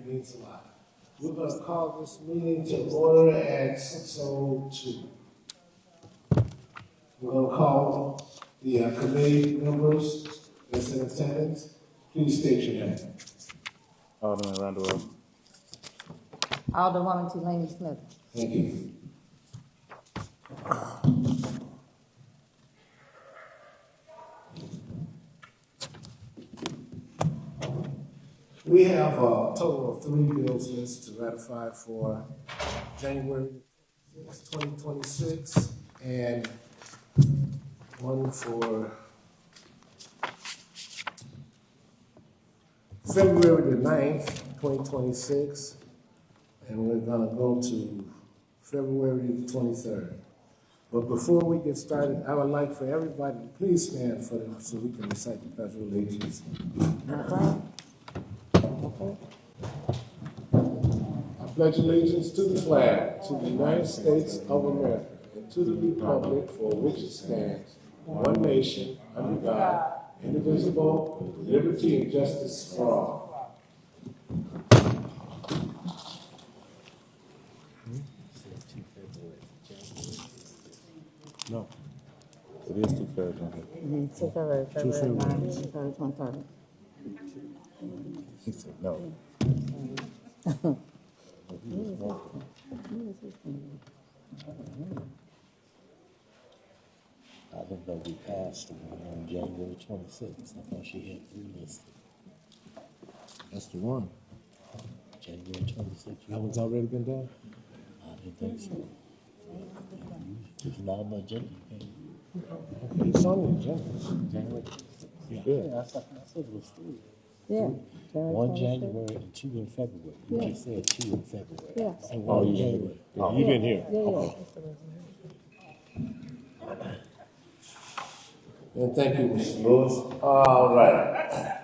It means a lot. We're going to call this meeting to order at 6:02. We're going to call the committee members that's in attendance. Please state your name. Alderman Randall. Alderwoman Tulane Smith. Thank you. We have a total of 3 bills listed to ratify for January 6, 2026, and one for February the 9th, 2026, and we're going to go to February the 23rd. But before we get started, I would like for everybody to please stand for them so we can recite the Pledge of Allegiance. I pledge allegiance to the flag, to the United States of America, and to the republic for which it stands, one nation, under God, indivisible, with liberty and justice for all. No. It is 2 February. February 9th, February 23rd. He said no. I didn't know we passed the one on January 26th. I thought she had 3 listed. That's the one. January 26th. That one's already been done? I didn't think so. It's not on the agenda. Okay, it's on the agenda. January. Yeah. I said it was 3. Yeah. 1 January and 2 in February. You just said 2 in February. Yeah. And 1 in yeah. January. Yeah, you been here. Yeah. And thank you, Mr. Lewis. All right.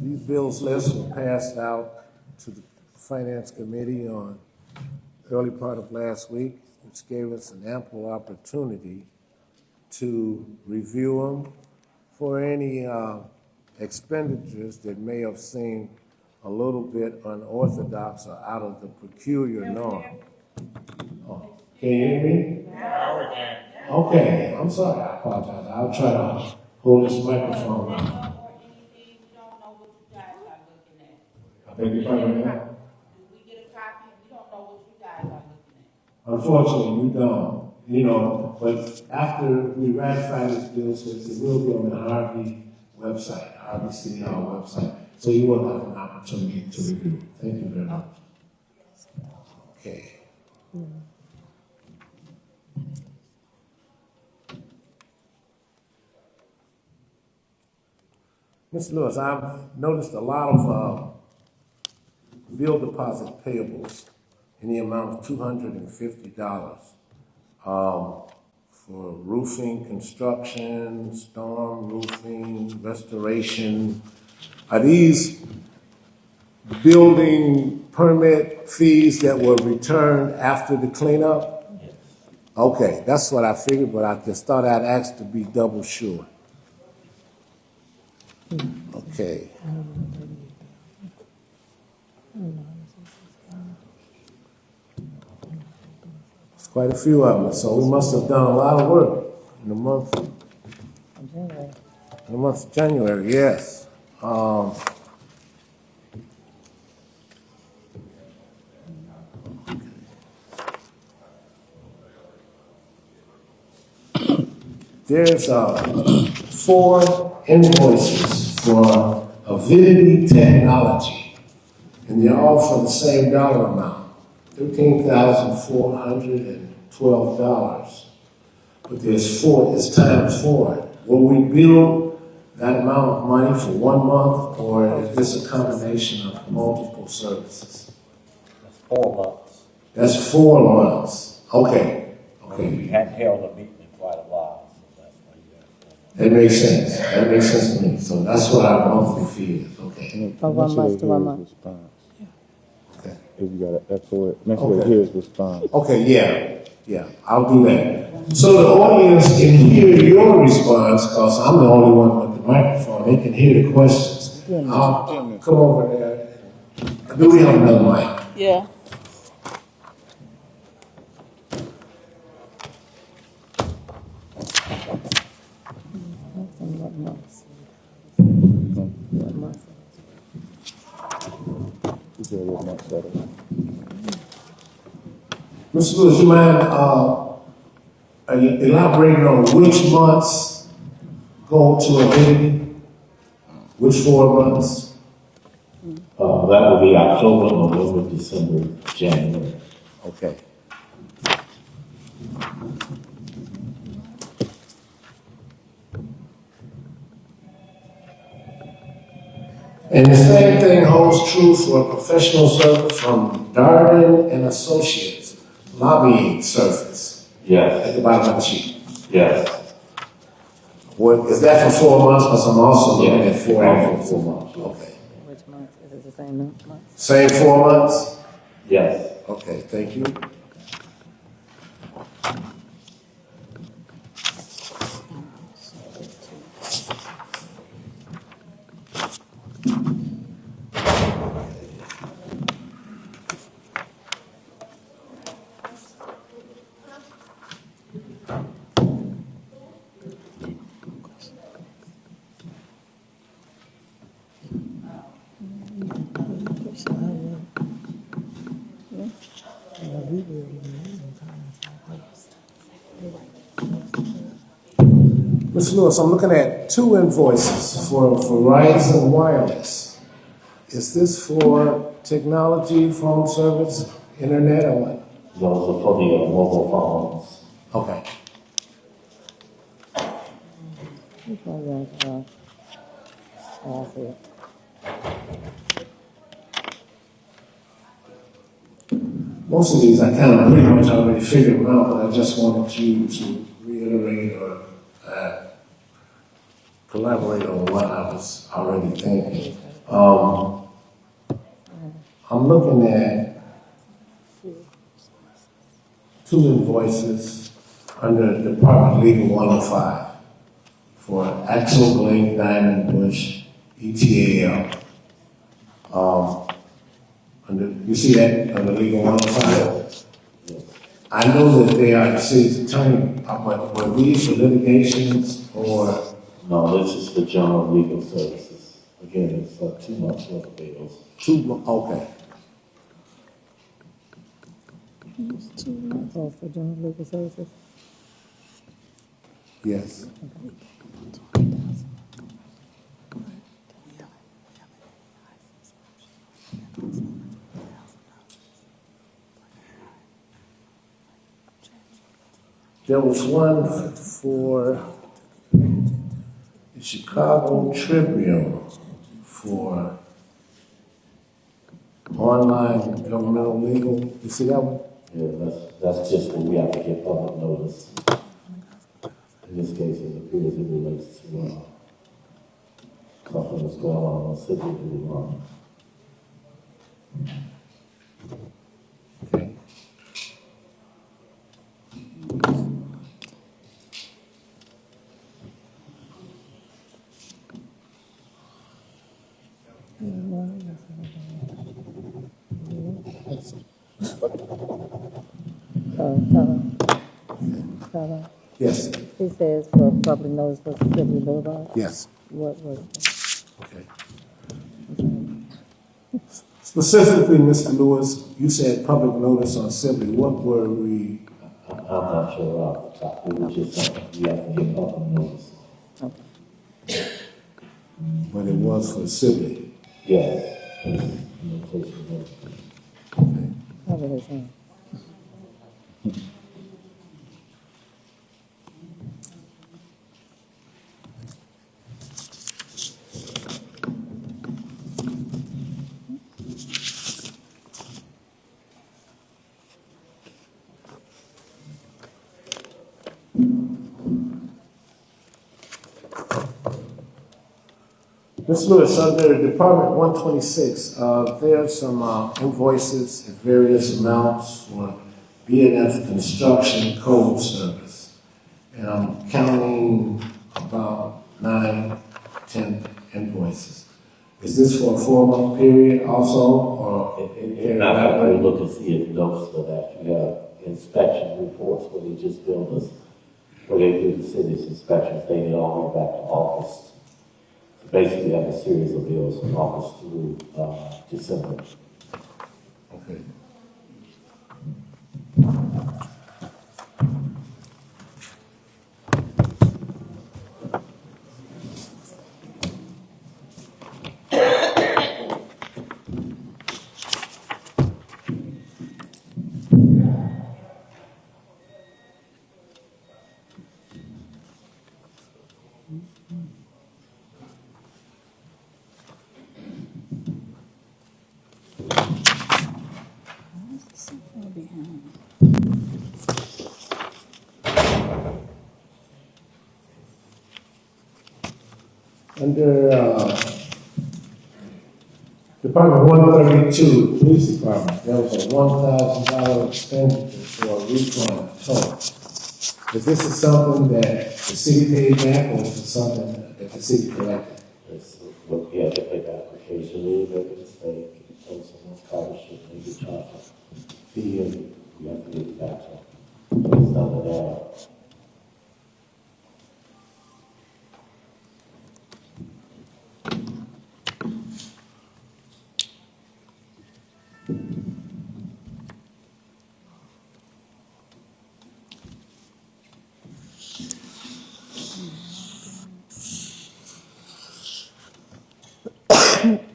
These bills lists were passed out to the Finance Committee on early part of last week, which gave us an ample opportunity to review them for any expenditures that may have seemed a little bit unorthodox or out of the peculiar norm. Oh, can you hear me? Okay, I'm sorry, I apologize. I'll try to hold this microphone out. I beg your pardon, ma'am? We get a copy, we don't know what you guys are looking at. Unfortunately, we don't, but after we ratify this bill, it will be on the Harvey website, Harvey City Hall website, so you will have an opportunity to review it. Thank you very much. Okay. Ms. Lewis, I've noticed a lot of bill deposit payables in the amount of $250 for roofing, construction, storm roofing, restoration. Are these building permit fees that were returned after the cleanup? Yes. Okay, that's what I figured, but I just thought I'd ask to be double sure. Okay. It's quite a few of them, so we must have done a lot of work in the month of January, yes. There's 4 invoices for Avidity Technology, and they're all for the same dollar amount, $13,412. But there's 4, it's times 4. Will we bill that amount of money for 1 month, or is this a combination of multiple services? That's 4 months. That's 4 months. Okay. We hadn't held a meeting in quite a while, so that's why you got 4 months. That makes sense. That makes sense to me. So that's what our monthly fee is. Okay. From 1 month to 1 month. Okay. If you got to echo it, make sure they hear his response. Okay, yeah, I'll do that. So the audience can hear your response, because I'm the only one with the microphone. They can hear the questions. Come over there. Do we have another mic? Yeah. What months? You said what month Saturday? Mr. Lewis, you mind, elaborating on which months go to Infinity? Which 4 months? That will be October, November, December, January. Okay. And the same thing holds true for professional service from Darden and Associates, lobbying service at Yes, the bottom of the sheet. yes. What, is that for 4 months? Because I'm also looking at 4 Yeah, months. 4 months, yes. Okay. Which month? Is it the same month? Same 4 months? Yes. Okay, thank you. Mr. Lewis, I'm looking at 2 invoices for Verizon Wireless. Is this for technology, phone service, internet, or what? Those are for the mobile phones. Okay. Which one is that? Oh, I see it. Most of these I kind of pretty much already figured them out, but I just wanted you to reiterate or collaborate on what I was already thinking. I'm looking at 2 invoices under Department Legal 105 for Axel Blake Diamond Bush ETAL. You see that under Legal 105? I know that they are the city's attorney, but were these for litigations or? No, this is for general legal services. Again, it's 2 months worth of bills. Okay. Oh, for general legal services? Yes. There was one for the Chicago Tribune for online governmental legal. You see that one? Yeah, that's just where we have to get public notice. In this case, it appears it relates to something that's going on in the city that we run. Okay. Tyler, Yes. he says for public notice for Sibley Boulevard. Yes. What was it? Okay. Specifically, Mr. Lewis, you said public notice on Sibley. What were we? I'm not sure off the top, it was just something we have to get public notice. But it was for Sibley. Yes. Cover his hand. Ms. Lewis, under Department 126, there are some invoices at various amounts for B&F Construction Code Service. And I'm counting about 9, 10 invoices. Is this for a 4-month period also, or? And now I have to look and see if notes for that. You have inspection reports where they just build us, where they do the city's inspections, they get all the way back to August. So basically, have a series of bills from August through December. Okay. So far behind. Under Department 132, Police Department, there was a $1,000 expenditure for a refund toll. Is this something that the city paid back, or is it something that the city collected? It's what we have to pay back occasionally, make a mistake, and someone's car should maybe charge a fee, and we have to get it back to them. It's not an error.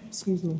Excuse me.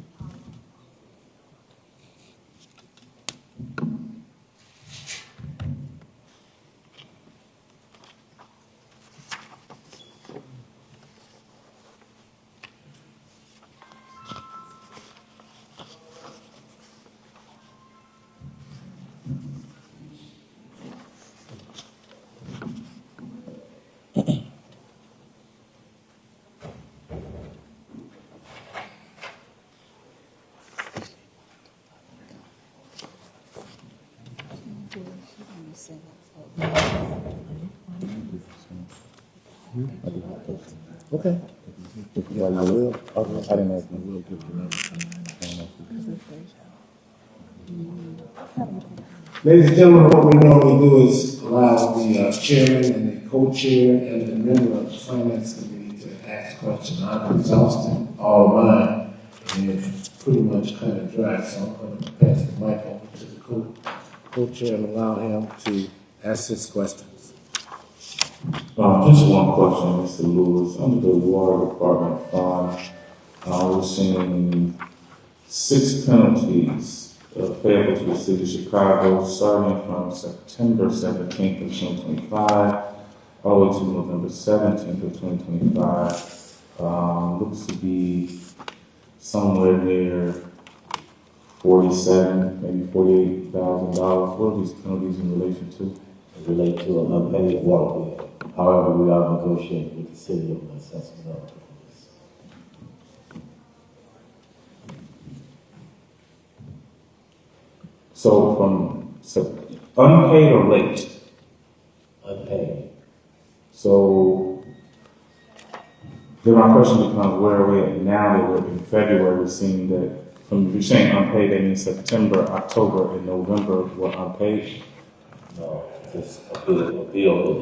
Okay. Yeah, I will. I didn't know if you will give the number. Ladies and gentlemen, what we normally do is allow the chairman and the co-chair and the member of the finance committee to ask questions. I've exhausted all of mine, and it's pretty much kind of dry, so I'm going to pass the mic over to the co-chair and allow him to ask his questions. Just one question, Mr. Lewis. Under the water department fund, we're seeing 6 penalties payable to the city of Chicago starting from September 17th of 2025 all the way to November 17th of 2025. Looks to be somewhere near 47, maybe $48,000. What are these penalties in relation to? Relate to an unpaid water bill. However, we are negotiating with the city on the assessment of this. So from unpaid or late? Unpaid. So then my question becomes, where are we at now that we're in February? We're seeing that from, if you're saying unpaid, that means September, October, and November were unpaid? No, just a bill that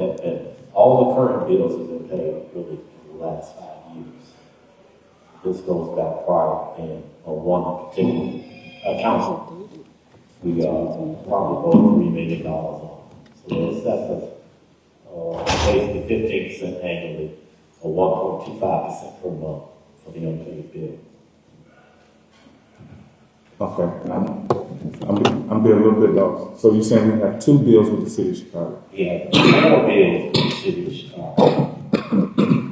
had been, all the current bills have been paid really for the last 5 years. This goes back prior and on one particular account. We probably over $3 million on. So it's basically 15% annually or 1.25% per month for the unpaid bill. Okay, I'm being a little bit lost. So you're saying we have 2 bills with the city of Chicago? We have 4 bills with the city of Chicago.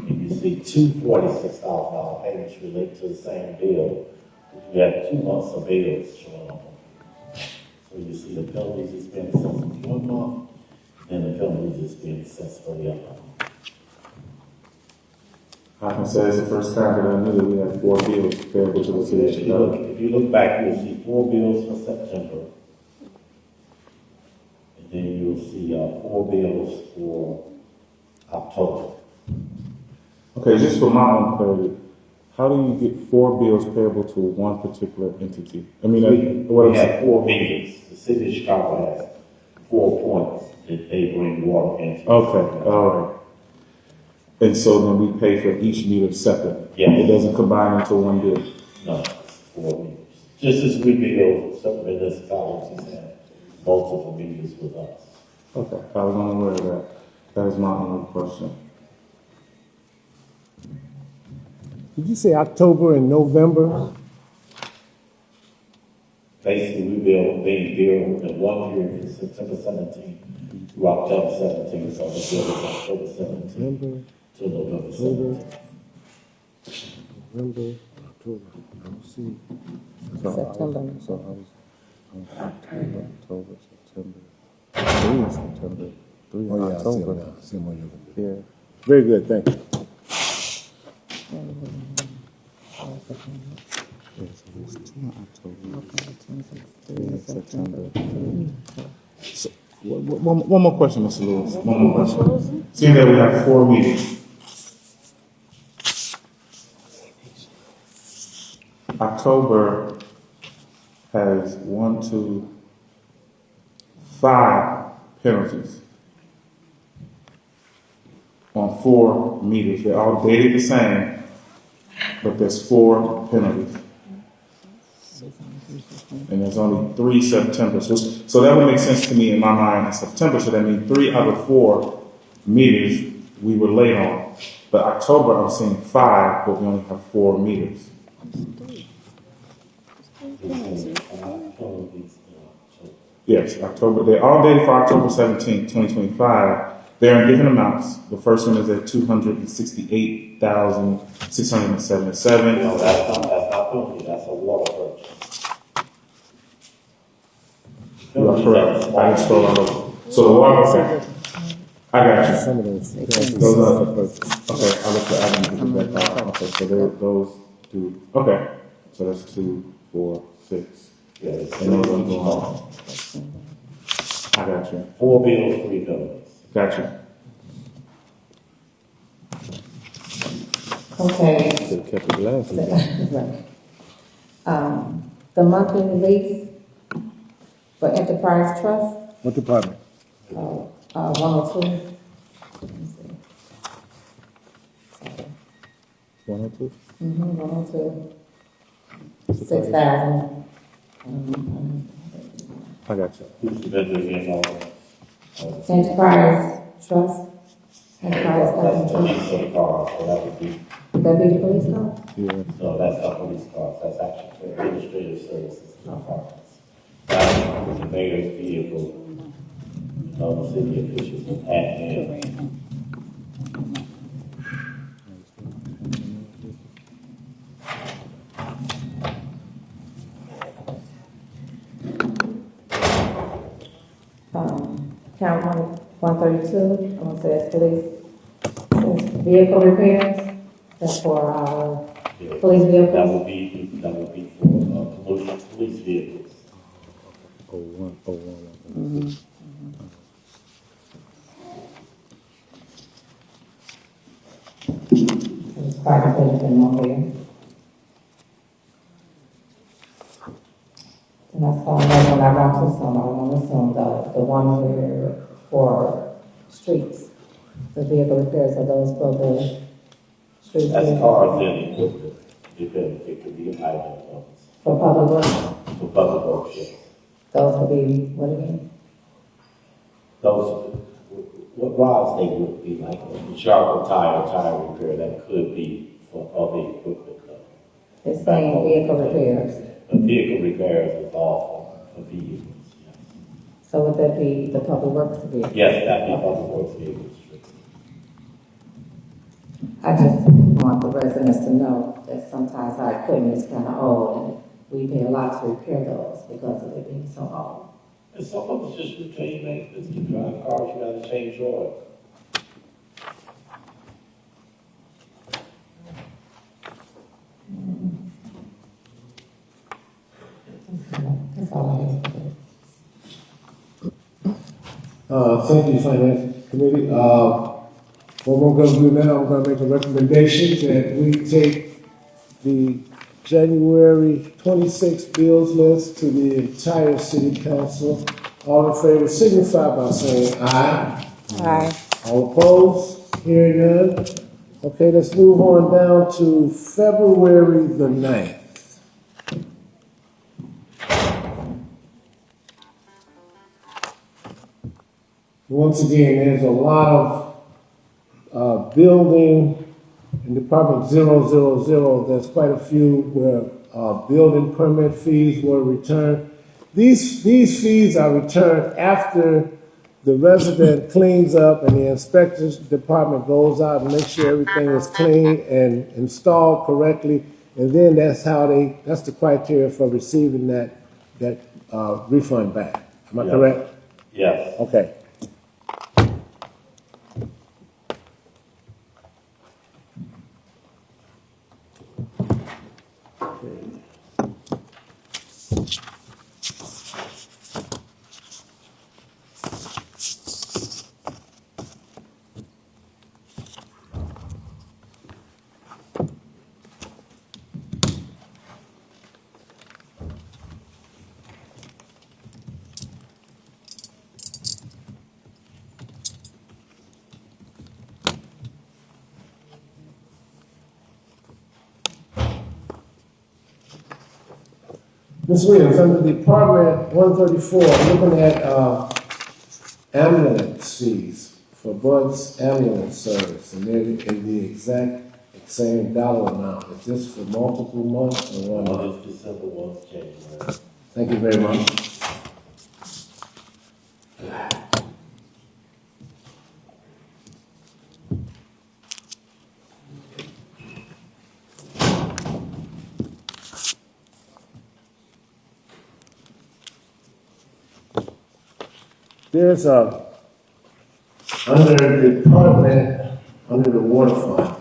And you see two $46,000 payments relate to the same bill. You have 2 months of bills showing up. So you see the penalties is being assessed for 1 month, and the penalties is being assessed for the other month. I can say it's the first time that I knew that we had 4 bills payable to the city of Chicago. If you look back, you'll see 4 bills for September. And then you'll see 4 bills for October. Okay, just for my own clarity, How do you get 4 bills payable to one particular entity? I mean, We have 4 meetings. The city of Chicago has 4 points that they bring water into. Okay, all right. And so then we pay for each meter separate? Yes. It doesn't combine into one bill? No, it's 4 meters. Just as we bill some municipalities have multiple meters with us. Okay, I was unaware of that. That is my only question. Did you say October and November? Basically, they bill in one period from September 17th through October 17th, so the bill is October 17th November, to November October, 17th. November, October. I don't see. September. So I was October, September, 3 in September, 3 in Oh, yeah, I see them October. now. See them on your Yeah. Very good, thank you. Yeah, so there's 2 in October, Okay, 3 in September. So, one more question, Mr. Lewis. One more question. Seeing that we have 4 meetings, October has 1, 2, 5 penalties on 4 meters. They're all dated the same, but there's 4 penalties. And there's only 3 September. So that would make sense to me in my mind in September. So that means 3 out of 4 meters we were late on. But October, I'm seeing 5, but we only have 4 meters. Yes, October. They're all dated for October 17th, 2025. They're in different amounts. The first one is at $268,677. No, that's not penalty, that's a water purchase. You are correct. I didn't scroll all over. So the water, okay. I got you. Some of those. Those are, okay, I looked at, I didn't get that far. Okay, so those do, okay. So that's 2, 4, 6. Yeah, it's And those are going on. I got you. 4 bills, 3 penalties. Got you. Okay. They kept it last week. Right. The monthly release for Enterprise Trust, What department? 102. Let me see. 102? 102. 6,000. I got you. Who's the vendor again, Enterprise Trust. Enterprise That's the Trust. police car, so that would be, Would that be the police car? Yeah. no, that's not police cars, that's actually for administrative services departments. That's the mayor's vehicle, the city officials and admin. Count 132, I'm gonna say that's police. Says vehicle repairs, that's for our Yeah. police That vehicles. would be for, commercial police vehicles. 01, 01. It's quite a bit of them on there. And I saw another one, I wrote to some, I want to some, the one where, for streets, the vehicle repairs, are those for the streets? That's cars and equipment, it could be item For public works, for public works, yes. those would be, what again? Those, what rods they would be like, a sharp tire repair, that could be for other equipment. It's saying vehicle repairs, The vehicle repairs is all for vehicles, yes. so would that be the public works vehicle? Yes, that'd be public works vehicles. I just want the residents to know that sometimes our equipment is kind of old, and we pay a lot to repair those because of it being so old. And some of it's just routine maintenance, you drive cars, you gotta change oil. That's all I have to do. Thank you, Finance Committee. What we're gonna do now, we're gonna make a recommendation that we take the January 26th bills list to the entire city council. All in favor signify by saying aye. Aye. All opposed? Hearing none. Okay, let's move on down to February the 9th. Once again, there's a lot of building in Department 000. There's quite a few where building permit fees were returned. These fees are returned after the resident cleans up and the inspections department goes out and makes sure everything is clean and installed correctly. And then that's the criteria for receiving that refund back. Am I Yeah. correct? Yes. Okay. Ms. Williams, under Department 134, I'm looking at ambulance fees for Bud's ambulance service, and they're in the exact same dollar amount. Is this for multiple months or 1 month? One is December, one is January. Thank you very much. There's under the department, under the water fund,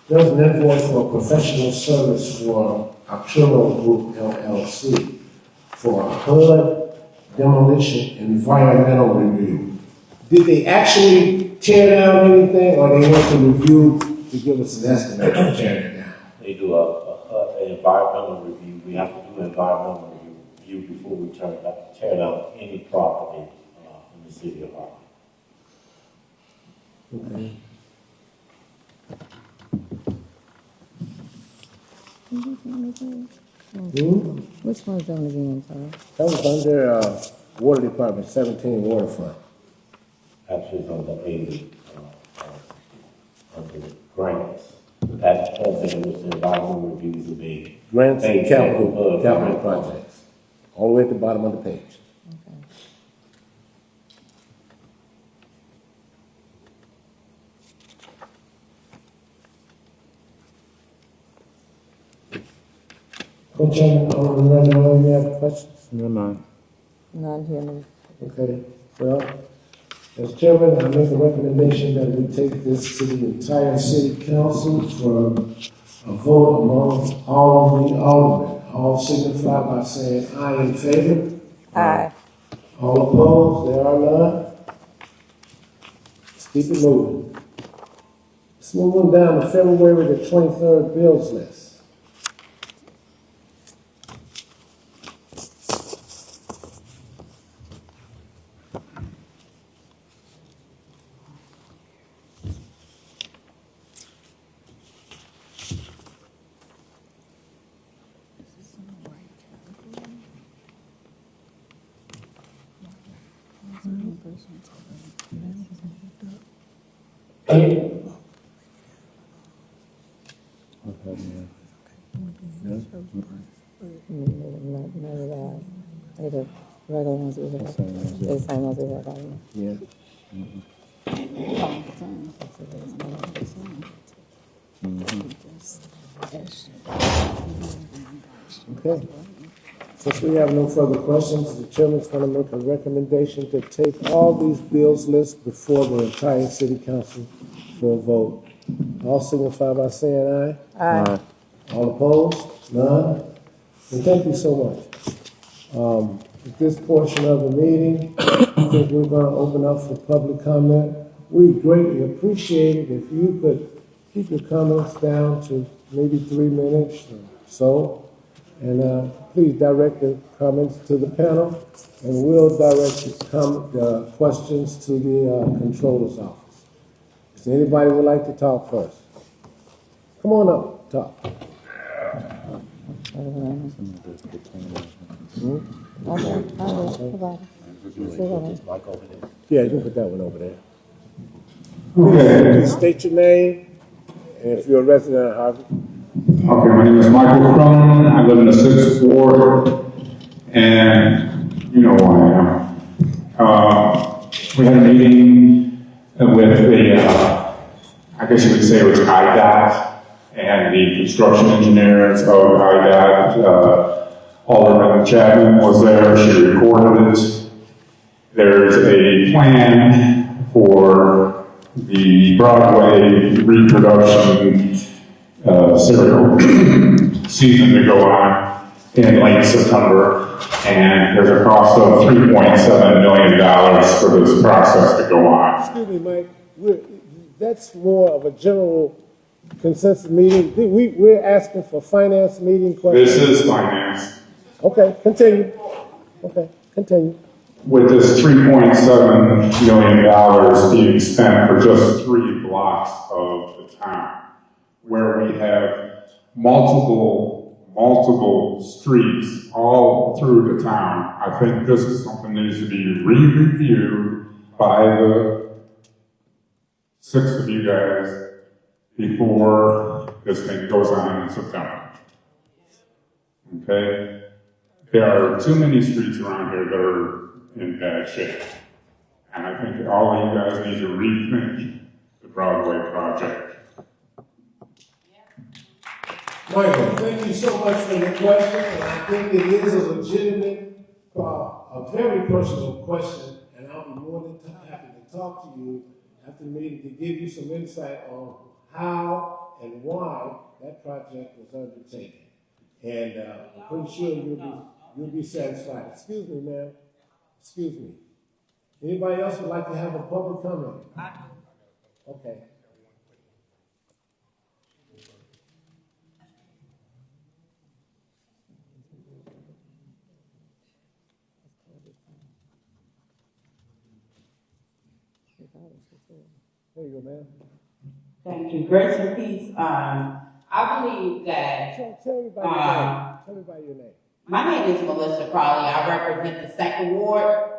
there's an invoice for professional service for Arturo Group LLC for a HUD demolition environmental review. Did they actually tear down anything, or they want to review to give us an estimate of tearing it down? They do an environmental review. We have to do an environmental review before we tear down any property in the city of Harvey. Okay. Which one's on again, sorry? That was under Water Department, 17 Water Fund. Actually, it's on the 80, under the grants. That whole thing was the environmental reviews of the Grants and Thank capital you. projects, all the way at the bottom of the page. Coach, you have questions? No, no. None here, no. Okay, well, as chairman, I make a recommendation that we take this to the entire city council for a vote among all of the aldermen. All signify by saying aye in favor. Aye. All opposed, there are none. Let's keep it moving. Let's move on down to February the 23rd bills list. None of that. They the regular ones we have. They the same ones we have out here. Yeah. Okay. Since we have no further questions, the chairman's going to make a recommendation to take all these bills lists before the entire city council for a vote. All signify by saying aye. Aye. All opposed? None? And thank you so much. At this portion of the meeting, I think we're going to open up for public comment. We greatly appreciate it if you could keep your comments down to maybe 3 minutes or so. And please direct the comments to the panel, and we'll direct the questions to the controller's office. Does anybody would like to talk first? Come on up, talk. Yeah, you can put that one over there. Please state your name, and if you're a resident of Harvey. Okay, my name is Michael Cronin. I live in the 6th Ward, and you know who I am. We had a meeting with the, I guess you would say it was IDOT, and the construction engineers of IDOT. Alderman Chapman was there. She recorded it. There's a plan for the Broadway reproduction serial season to go on in late September, and there's a cost of $3.7 million for this process to go on. Excuse me, Mike. That's more of a general consensus meeting. We're asking for finance meeting questions. This is finance. Okay, continue. Okay, continue. With this $3.7 million being spent for just 3 blocks of the town, where we have multiple streets all through the town, I think this is something that needs to be re-reviewed by the 6 of you guys before this thing goes on in September. Okay? There are too many streets around here that are in bad shape. And I think all of you guys need to rethink the Broadway project. Michael, thank you so much for your question, and I think it is a legitimate, a very personal question, and I'll be more than happy to talk to you after the meeting to give you some insight on how and why that project was undertaken. And I'm pretty sure you'll be satisfied. Excuse me, ma'am. Excuse me. Anybody else would like to have a public comment? Okay. There you go, ma'am. Thank you. Grace and peace. I believe that, Tell everybody your name. Tell everybody your name. my name is Melissa Crowley. I represent the 2nd Ward.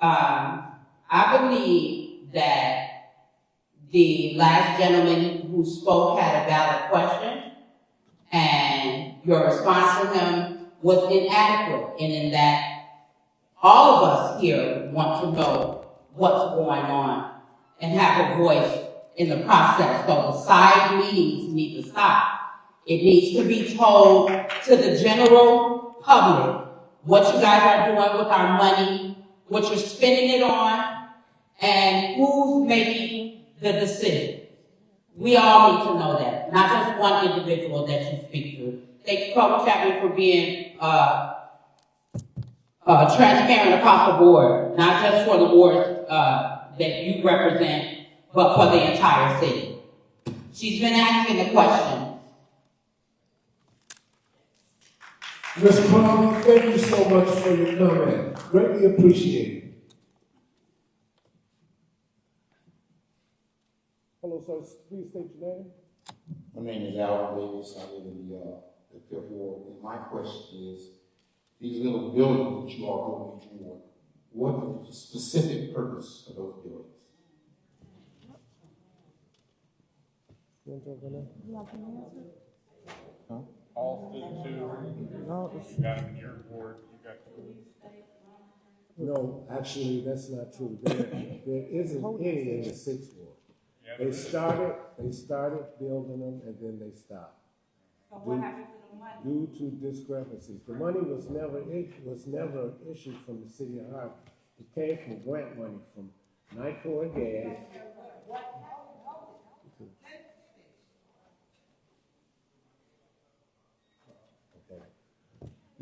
I believe that the last gentleman who spoke had a valid question, and your response to him was inadequate, and in that all of us here want to know what's going on and have a voice in the process. So the side meetings need to stop. It needs to be told to the general public what you guys are doing with our money, what you're spending it on, and who's making the decision. We all need to know that, not just one individual that you speak to. Thank you, Coach Chapman, for being transparent across the board, not just for the wards that you represent, but for the entire city. She's been asking the question. Ms. Crowley, thank you so much for your comment. Greatly appreciated. Hello, sir. Please state your name. My name is Alan Davis. I live in the 5th Ward. And my question is, these little buildings that you are going toward, what is the specific purpose of those buildings? You want to talk on that? All 52. You got them in your ward. You got No, actually, that's not true. There isn't any in the 6th Ward. They started building them and then they stopped. So what happened to the money? Due to discrepancies. The money was never issued from the City of Harvey. It came from grant money from NICOR Gas. Okay.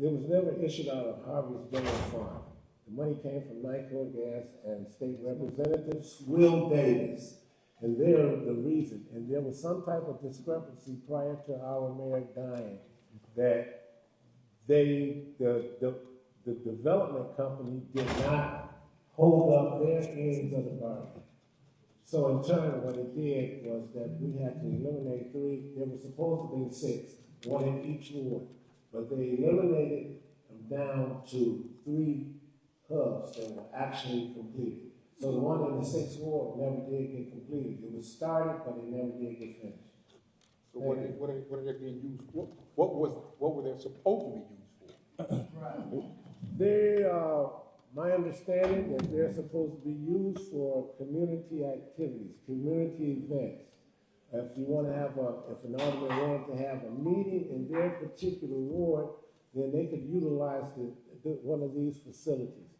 It was never issued out of Harvey's General Fund. The money came from NICOR Gas and State Representative Will Davis. And they're the reason. And there was some type of discrepancy prior to our mayor dying that the development company did not hold up their ends of the bargain. So in turn, what it did was that we had to eliminate 3, there were supposed to be 6, 1 in each ward, but they eliminated them down to 3 hubs that were actually completed. So the one in the 6th ward never did get completed. It was started, but it never did get finished. So what are they being used for? What were they supposed to be used for? They my understanding that they're supposed to be used for community activities, community events. If you want to have if an alderman wanted to have a meeting in their particular ward, then they could utilize one of these facilities.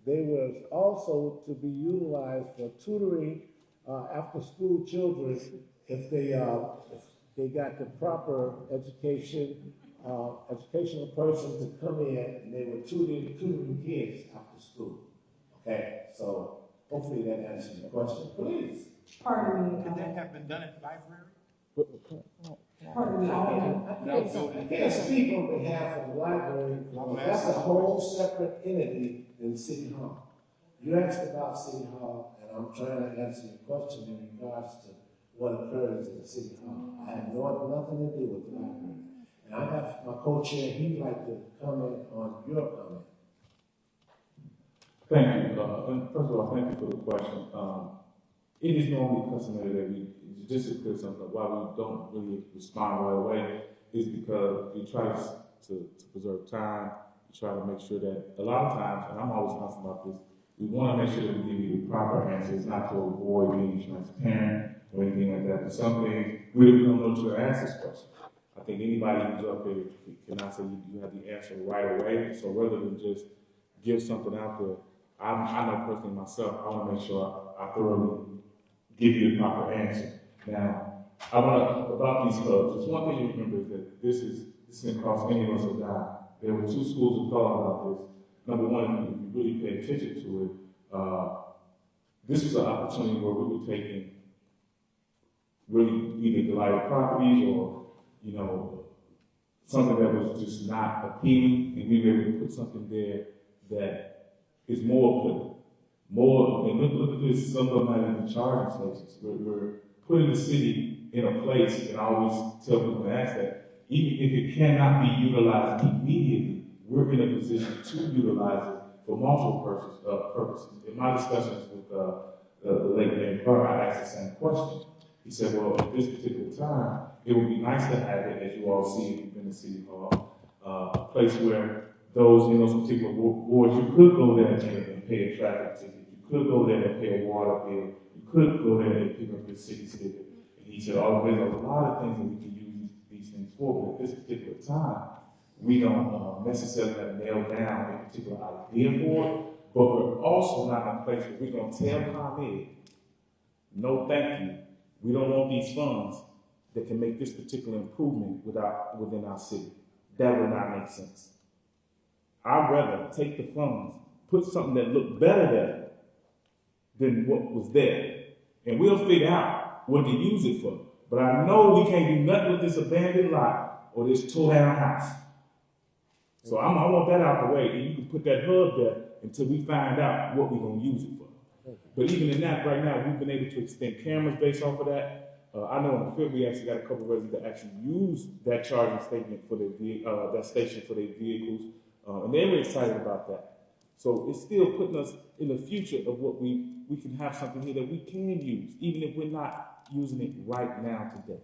They were also to be utilized for tutoring after-school children if they got the proper educational person to come in and they were tutoring kids after school. Okay, so hopefully that answers your question. Please. Pardon me. Could that have been done at the library? Pardon me. I can't speak on behalf of the library. That's a whole separate entity in City Hall. You asked about City Hall, and I'm trying to answer your question in regards to what occurs in City Hall. I have nothing to do with the library. And I have my co-chair, he'd like to comment on your comment. Thank you. And first of all, thank you for the question. It is normally customary that we, just to clear something up, why we don't really respond right away is because we try to preserve time. We try to make sure that a lot of times, and I'm always talking about this, we want to make sure that we give you the proper answers, not to avoid being transparent or anything like that. But some things, we don't know to ask this question. I think anybody who's up there cannot say you have the answer right away. So rather than just give something out there, I know personally myself, I want to make sure I thoroughly give you the proper answer. Now, I want to, about these hubs, just one thing to remember is that this isn't across any of us or die. There were 2 schools of thought about this. Number one, if you really pay attention to it, this was an opportunity where we were taking really either delighted properties or, something that was just not appealing, and we were able to put something there that is more appealing. And look at this, some of them not even charging stations. We're putting the city in a place, and I always tell people to ask that, even if it cannot be utilized immediately, we're in a position to utilize it for multiple purposes. In my discussions with the late Mayor Clark, I asked the same question. He said, well, at this particular time, it would be nice to have it, as you all see in the City Hall, a place where those in those particular wards, you could go there and pay a traffic ticket. You could go there and pay a water bill. You could go there and pick up your city ticket. And he said, oh, there's a lot of things that we can use these things for, but at this particular time, we don't necessarily have nailed down a particular idea for it, but we're also not in a place where we're going to tell ComEd, no thank you. We don't want these funds that can make this particular improvement within our city. That would not make sense. I'd rather take the funds, put something that looked better there than what was there. And we'll figure out what to use it for. But I know we can't do nothing with this abandoned lot or this tore down house. So I want that out the way, and you can put that hub there until we find out what we're going to use it for. But even in that, right now, we've been able to extend cameras based off of that. I know in the field we actually got a couple of residents that actually use that charging statement for that station for their vehicles, and they were excited about that. So it's still putting us in the future of what we can have something here that we can use, even if we're not using it right now today.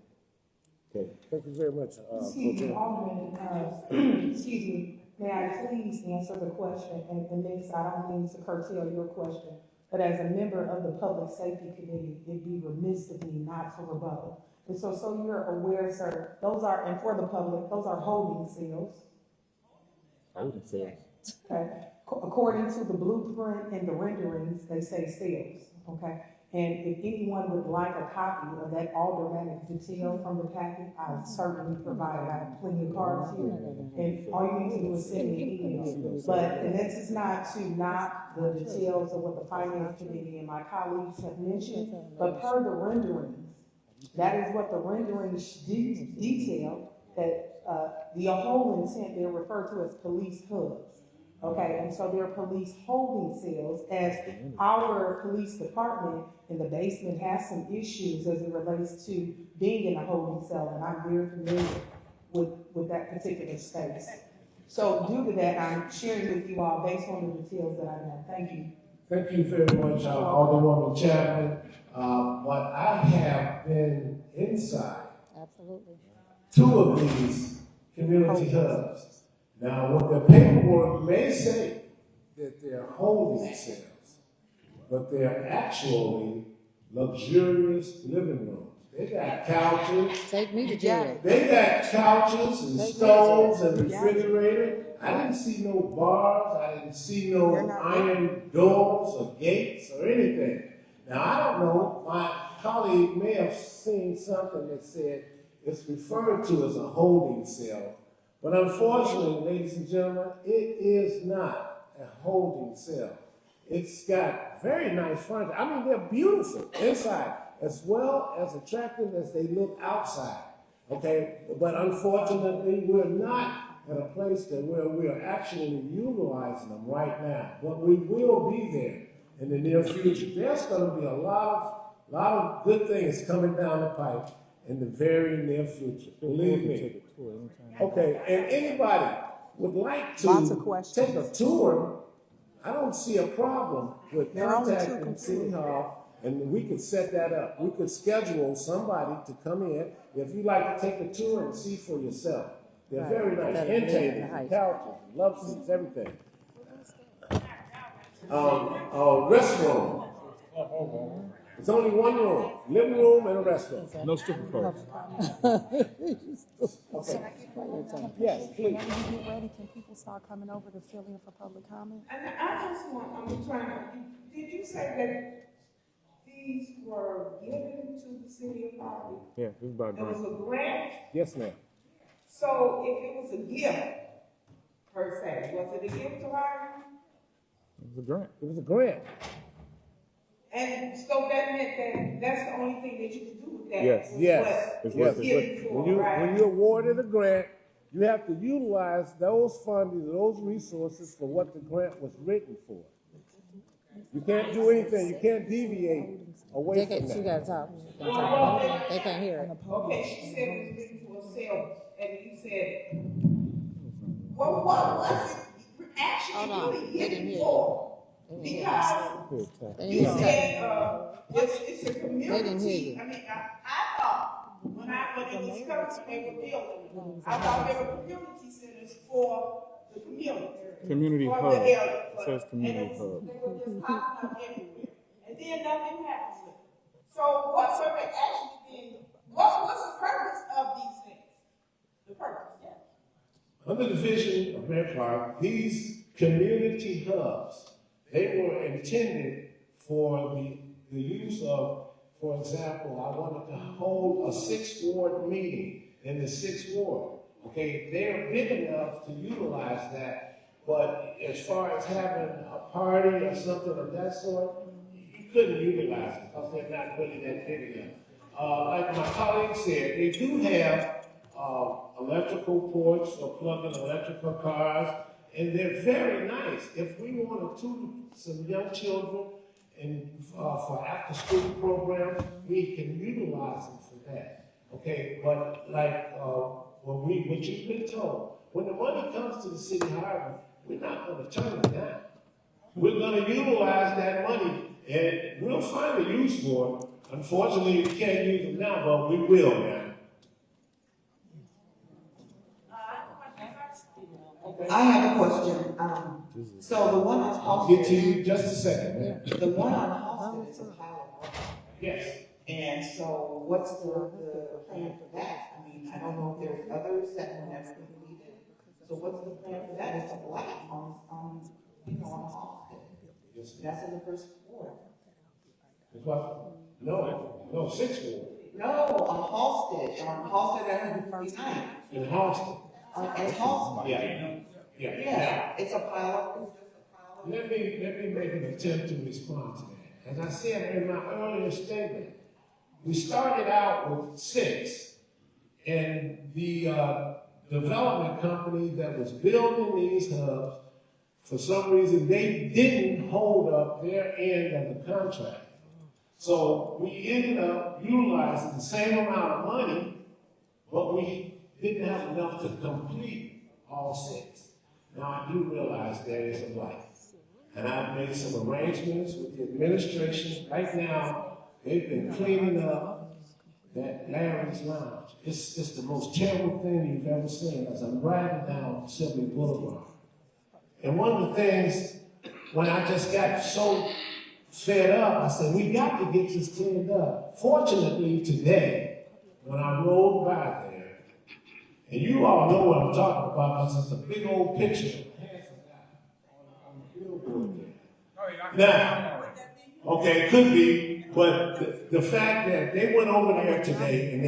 Okay. Thank you very much. Excuse me, Alderman, excuse me, may I please answer the question? And Miss, I don't mean to curtail your question, but as a member of the Public Safety Committee, it'd be remiss of me not to rebuttal. And so you're aware, sir, those are, and for the public, those are holding cells. Holding cells. Okay, according to the blueprint and the renderings, they say cells, okay? And if anyone would like a copy of that aldermanic detail from the packet, I'll certainly provide it. I have plenty of cards here. And all you need to do is send me an email. But, and this is not to knock the details of what the finance committee and my colleagues have mentioned, but per the renderings, that is what the renderings detail, that, the whole intent, they're referred to as police hubs. Okay, and so they're police holding cells, as our police department in the basement has some issues as it relates to being in a holding cell, and I'm very familiar with that particular space. So due to that, I'm sharing with you all based on the details that I know. Thank you. Thank you very much, Alderwoman Chapman. But I have been inside two of these community hubs. Now, what the paperwork may say that they're holding cells, but they're actually luxurious living rooms. They got couches. Take me to jail. They got couches and stoves and refrigerator. I didn't see no bars. I didn't see no iron doors or gates or anything. Now, I don't know. My colleague may have seen something that said it's referred to as a holding cell. But unfortunately, ladies and gentlemen, it is not a holding cell. It's got very nice furniture. I mean, they're beautiful inside, as well as attractive as they look outside. Okay, but unfortunately, we're not at a place where we are actually utilizing them right now. But we will be there in the near future. There's going to be a lot of good things coming down the pipe in the very near future. Believe me. Okay, and anybody would like to take a tour, I don't see a problem with contacting City Hall, and we could set that up. We could schedule somebody to come in if you'd like to take a tour and see for yourself. They're very nice, end tables, couches, love seats, everything. Restroom. It's only one room, living room and a restroom. No stripper clubs. Okay. Yes, please. Whenever you get ready, can people start coming over to fill in for public comment? And I just want, I'm trying to, did you say that these were given to the city of Harvey? Yeah, this is about It was grant. a grant? Yes, ma'am. So if it was a gift, per se, was it a gift to Harvey? It was a grant. It was a grant. And so that meant that that's the only thing that you could do with that? Yes. was Yes. what Yes. was given for, When right? you awarded a grant, you have to utilize those funding, those resources for what the grant was written for. You can't do anything. You can't deviate away from She that. gotta talk. They can't hear it. Okay, she said it was written for sale, and you said, well, what was it actually really given for? Because you said, it's a community, I mean, I thought, when it was covered, they were building, I thought they were community centers for the community. Community for hub. the area, It says community hub. They were just popping up everywhere, and then nothing happened with it. So what's the actually being, what's the purpose of these things? The purpose, yeah. Under the vision of Mayor Clark, these community hubs, they were intended for the use of, for example, I wanted to hold a 6th Ward meeting in the 6th Ward. Okay, they're big enough to utilize that, but as far as having a party or something of that sort, you couldn't utilize it because they're not really that big enough. Like my colleague said, they do have electrical ports for plugging electrical cars, and they're very nice. If we want to tutor some young children and for after-school programs, we can utilize them for that. Okay, but like what you've been told, when the money comes to the city of Harvey, we're not going to turn it down. We're going to utilize that money, and we'll find a use for it. Unfortunately, we can't use them now, but we will, man. I have a question. So the one on I'll get to Halsted, you just a second, man. the one on Halsted is a pile of rubble. Yes. And so what's the plan for that? I mean, I don't know if there's others that will never completed. So what's the plan for that? It's a blight on Halsted. Yes. That's in the first ward. It's what? No, 6th Ward. No, on Halsted at 159. In Halsted. and talk. Yeah. It's a pile of. Let me make an attempt to respond to that. As I said in my earlier statement, we started out with 6, and the development company that was building these hubs, for some reason, they didn't hold up their end of the contract. So we ended up utilizing the same amount of money, but we didn't have enough to complete all 6. Now I do realize there is a blight. And I've made some arrangements with the administration. Right now, they've been cleaning up that Larry's Lounge. It's the most terrible thing you've ever seen as I'm riding down Sibley Boulevard. And one of the things, when I just got so fed up, I said, we got to get this cleaned up. Fortunately, today, when I rolled by there, and you all know what I'm talking about because it's a big old picture of a handsome guy on the billboard there. Now, okay, it could be, but the fact that they went over there today and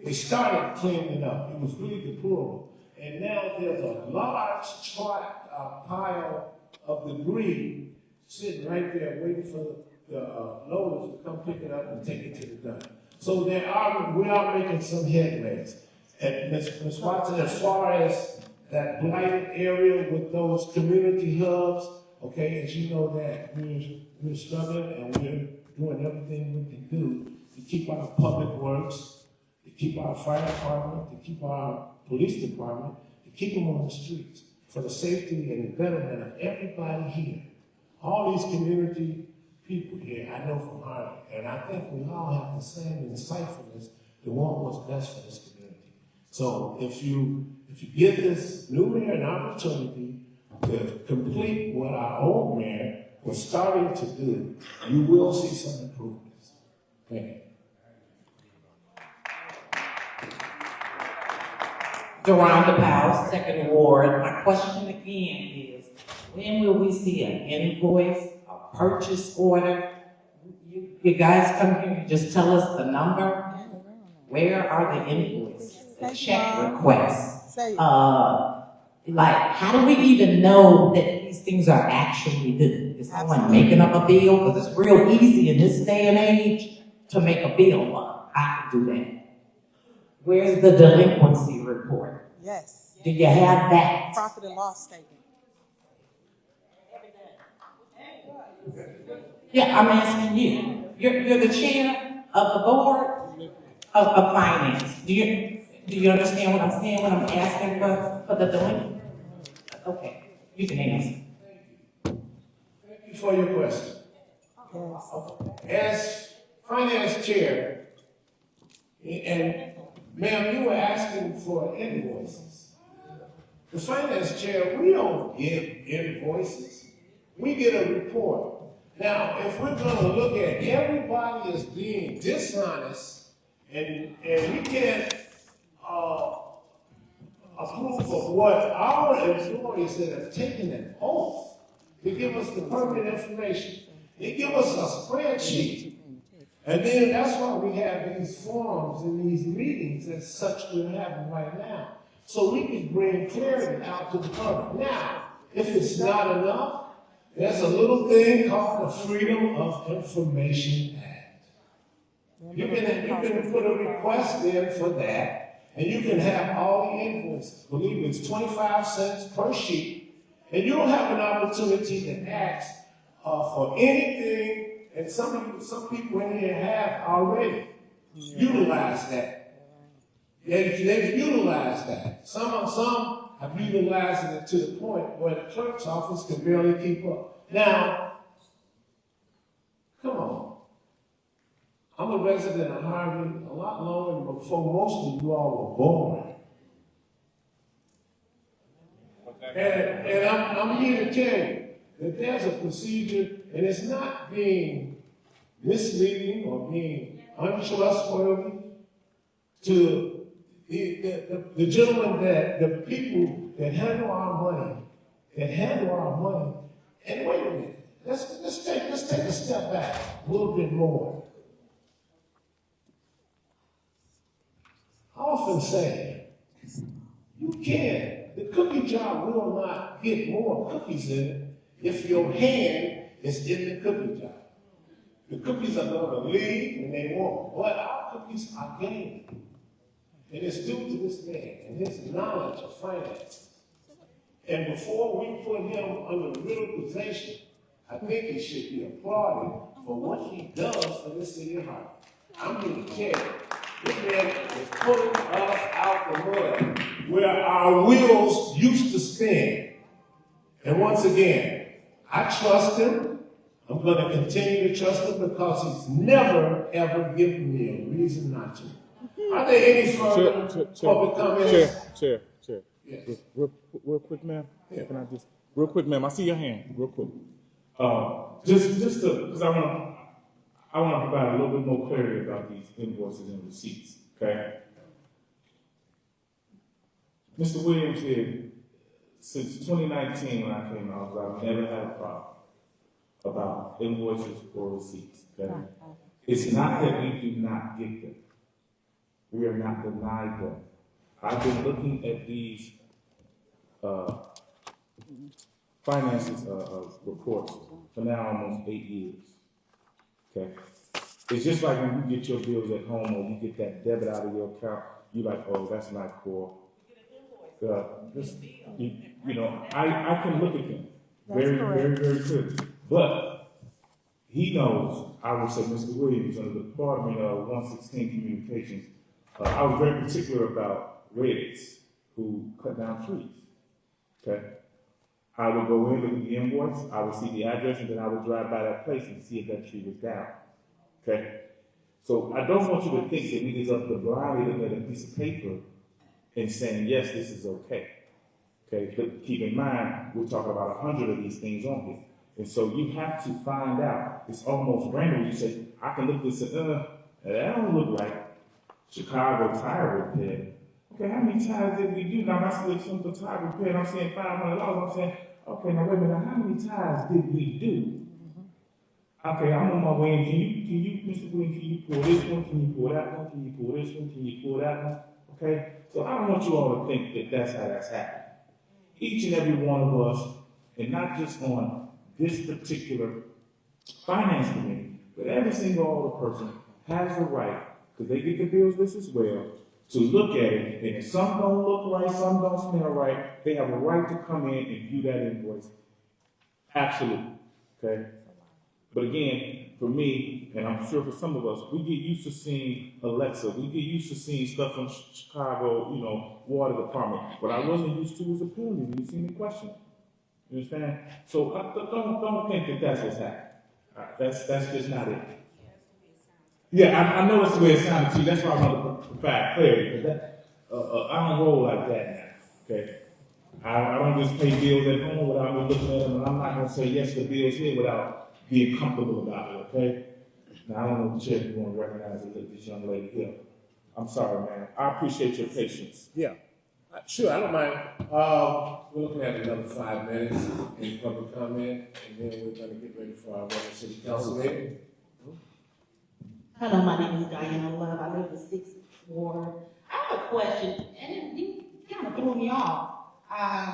they started cleaning it up. It was really deplorable. And now there's a large pile of debris sitting right there waiting for the loaders to come pick it up and take it to the dump. So we are making some headways. And Ms. Watson, as far as that blighted area with those community hubs, okay, as you know that we're struggling and we're doing everything we can do to keep our public works, to keep our fire department, to keep our police department, to keep them on the streets for the safety and the betterment of everybody here. All these community people here, I know from Harvey, and I think we all have the same insightfulness to want what's best for this community. So if you give this new mayor an opportunity to complete what our old mayor was starting to do, you will see some improvements. Thank you. Deronda Powell, 2nd Ward. My question again is, when will we see an invoice, a purchase order? You guys come here and just tell us the number. Where are the invoices, the check requests? Like, how do we even know that these things are actually good? Is someone making up a bill? Because it's real easy in this day and age to make a bill up. I can do that. Where's the delinquency report? Yes. Do you have that? Profit and loss statement. Yeah, I'm asking you. You're the chair of the board of finance. Do you understand what I'm saying when I'm asking for the delinquency? Okay, you can answer. Thank you for your question. As finance chair, and ma'am, you were asking for invoices. The finance chair, we don't get invoices. We get a report. Now, if we're going to look at everybody as being dishonest, and we can't approve of what our employees that have taken an oath to give us the permanent information, they give us a spreadsheet. And then that's why we have these forums and these meetings as such we're having right now. So we can bring clarity out to the public. Now, if it's not enough, there's a little thing called the Freedom of Information Act. You can put a request in for that, and you can have all the invoices. Believe me, it's 25 cents per sheet, and you'll have an opportunity to ask for anything. And some people in here have already utilized that. They've utilized that. Some have utilized it to the point where the clerk's office can barely keep up. Now, come on. I'm a resident of Harvey a lot longer before most of you all were born. And I'm here to tell you that there's a procedure, and it's not being misleading or being untrustworthy to the gentleman the people that handle our money, and wait a minute, let's take a step back a little bit more. I often say, You can. The cookie jar will not get more cookies in it if your hand is in the cookie jar. The cookies are going to leave and they won't. But our cookies are gaining. And it's due to this man and his knowledge of finance. And before we put him under criticization, I think he should be applauded for what he does for the city of Harvey. I'm going to tell you, this man is pulling us out the mud where our wheels used to spin. And once again, I trust him. I'm going to continue to trust him because he's never, ever given me a reason not to. Are there any further public comments? Chair. Yes. Real quick, ma'am. Yeah. Can I just, real quick, ma'am, I see your hand, real quick. Just to, because I want to provide a little bit more clarity about these invoices and receipts, okay? Mr. Williams here, since 2019 when I came out, I've never had a problem about invoices or receipts, okay? It's not that we do not get them. We are not denied them. I've been looking at these finances reports for now almost 8 years. Okay, it's just like when you get your bills at home or you get that debit out of your account, you're like, oh, that's not core. You know, I can look at them very clearly. But he knows, I would say, Mr. Williams, under the Department of 116 Communications, I was very particular about Reds who cut down trees. Okay, I would go in, look at the invoice, I would see the address, and then I would drive by that place and see if that tree was down. Okay, so I don't want you to think that we just up to blindly look at a piece of paper and saying, yes, this is okay. Okay, but keep in mind, we're talking about 100 of these things on here. And so you have to find out, it's almost random. You say, I can look at this and say, that don't look like Chicago tire repair. Okay, how many tires did we do? Now, I'm asking for tire repair, and I'm saying $500. I'm saying, okay, now wait a minute, how many tires did we do? Okay, I'm on my way, and can you, Mr. Williams, can you pull this one? Can you pull that one? Can you pull this one? Can you pull that one? Okay, so I don't want you all to think that that's how that's happening. Each and every one of us, and not just on this particular finance committee, but every single other person has the right, because they get the bills list as well, to look at it, and if some don't look right, some don't smell right, they have a right to come in and view that invoice. Absolutely, okay? But again, for me, and I'm sure for some of us, we get used to seeing Alexa, we get used to seeing stuff from Chicago, you know, water department. What I wasn't used to was a penalty. You see me question. You understand? So don't think that that's what's happening. That's just not it. Yeah, I know that's the way it sounded to you. That's why I want to provide clarity. Because I don't roll like that now. Okay, I don't just pay bills at home without me looking at them, and I'm not going to say yes to bills here without being comfortable about it. Okay. Now I don't know if the chair you want to recognize this young lady here. I'm sorry, man. I appreciate your patience. Yeah. Sure, I don't mind. We're looking at another 5 minutes in public comment, and then we're going to get ready for our regular city council meeting. Hello, my name is Diana Love. I live in the 6th Ward. I have a question, and you kind of threw me off.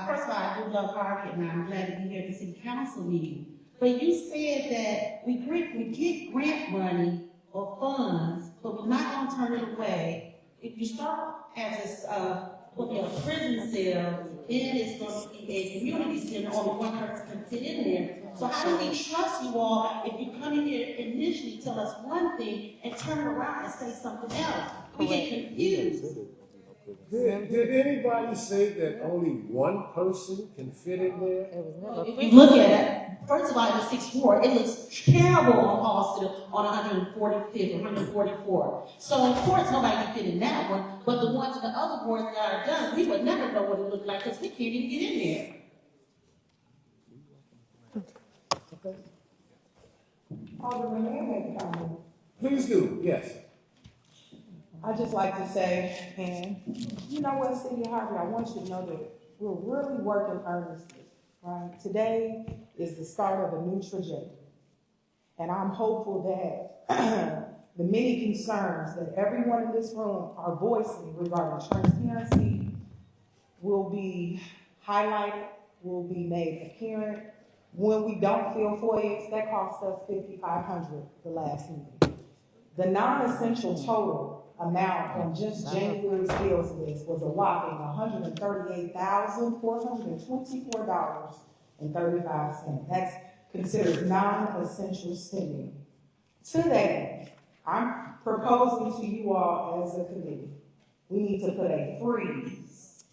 First of all, I do love Harvey, and I'm glad to be here at the city council meeting. But you said that we get grant money or funds, but we're not going to turn it away. If you start as a prison cell, then it's going to be a community center, only one person can fit in there. So how do we trust you all if you come in here initially tell us one thing and turn around and say something else? We get confused. Did anybody say that only one person can fit in there? If you look at it, first of all, in the 6th Ward, it looks terrible on Halsted on 145th or 144th. So of course nobody can fit in that one, but the ones in the other wards that are done, we would never know what it looked like because we can't even get in there. Alderman, may I make a comment? Please do, yes. I'd just like to say, and you know what, City of Harvey, I want you to know that we're really working earnestly, right? Today is the start of a new trajectory. And I'm hopeful that the many concerns that everyone in this room are voicing regarding transparency, will be highlighted, will be made apparent. When we don't fill FOIAs, that cost us $5,500 the last meeting. The non-essential total amount on just January's bills list was a whopping $138,424.35. That's considered non-essential spending. Today, I'm proposing to you all as a committee, we need to put a freeze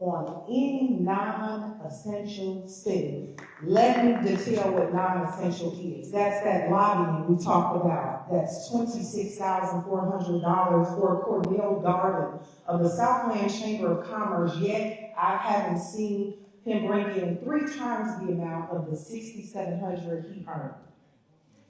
on any non-essential spending. Let me detail what non-essential is. That's that lobbying we talked about. That's $26,400 for Cordell Garden of the Southland Chamber of Commerce, yet I haven't seen him bring in 3 times the amount of the $6,700 he earned.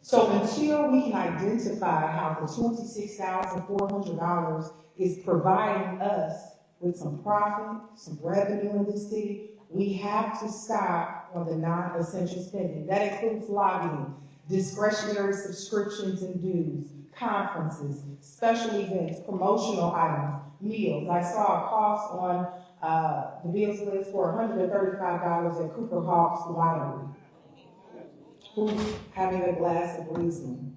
So until we can identify how the $26,400 is providing us with some profit, some revenue in this city, we have to stop on the non-essential spending. That includes lobbying, discretionary subscriptions and dues, conferences, special events, promotional items, meals. I saw a cost on the bills list for $135 at Cooper Hawk's Winery. Who's having a glass of Riesling?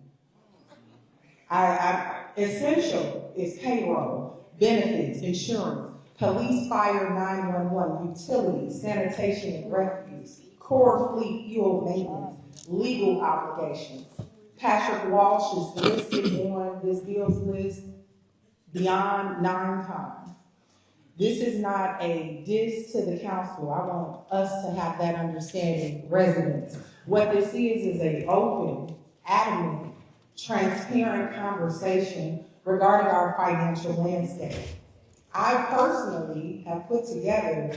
Essential is payroll, benefits, insurance, police, fire, 911, utilities, sanitation and refuse, core fleet fuel maintenance, legal obligations. Patrick Walsh is listed on this bills list beyond 9 times. This is not a diss to the council. I want us to have that understanding, residents. What this is an open, adamant, transparent conversation regarding our financial landscape. I personally have put together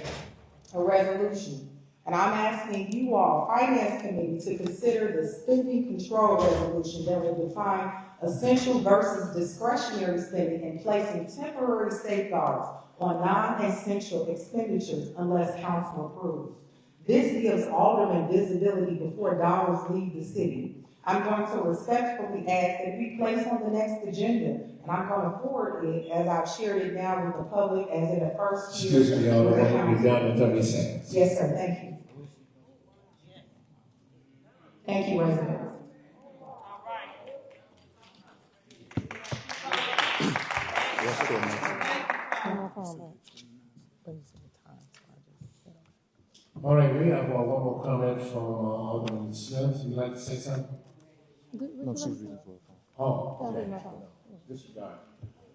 a resolution, and I'm asking you all, Finance Committee, to consider the spending control resolution that will define essential versus discretionary spending and placing temporary safeguards on non-essential expenditures unless council approves. This gives aldermen visibility before dollars leave the city. I'm going to respectfully ask that we place on the next agenda, and I'm going to forward it as I've shared it now with the public as in the first year. Excuse me, Alderman, you're down to 30 seconds. Yes, sir, thank you. Thank you, residents. All right, we have one more comment from Alderman Smith. You'd like to say something? No, she's reading for it. Oh, okay. Disregard.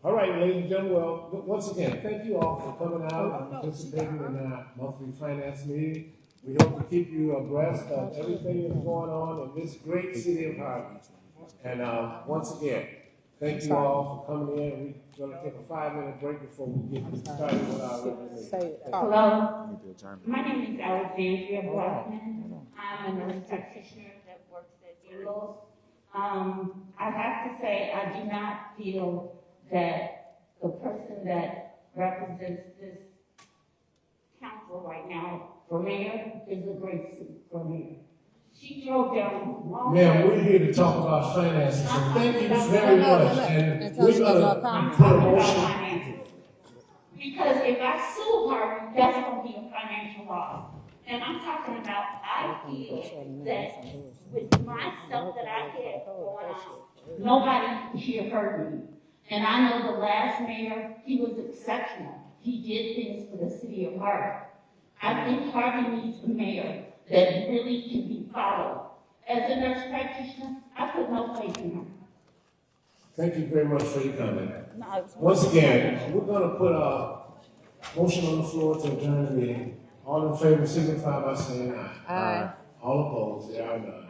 All right, ladies and gentlemen, well, once again, thank you all for coming out and participating in our monthly finance meeting. We hope to keep you abreast of everything that's going on in this great city of Harvey. And once again, thank you all for coming in. We're going to take a 5-minute break before we get started with our regular meeting. Hello, my name is Alexandria Brockman. I'm a nurse practitioner that works at Ingalls. I have to say, I do not feel that the person that represents this council right now for mayor is a great suit for mayor. She drove down long. Ma'am, we're here to talk about finances, and thank you very much. And we're going to put a motion. Because if I sue her, that's going to be a financial loss. And I'm talking about, I feel that with my stuff that I had going on, nobody here heard me. And I know the last mayor, he was exceptional. He did things for the city of Harvey. I think Harvey needs a mayor that really can be followed. As a nurse practitioner, I put no faith in her. Thank you very much for your comment. Once again, we're going to put a motion on the floor to adjourn the meeting. All in favor signify by saying aye. Aye. All opposed, there are none.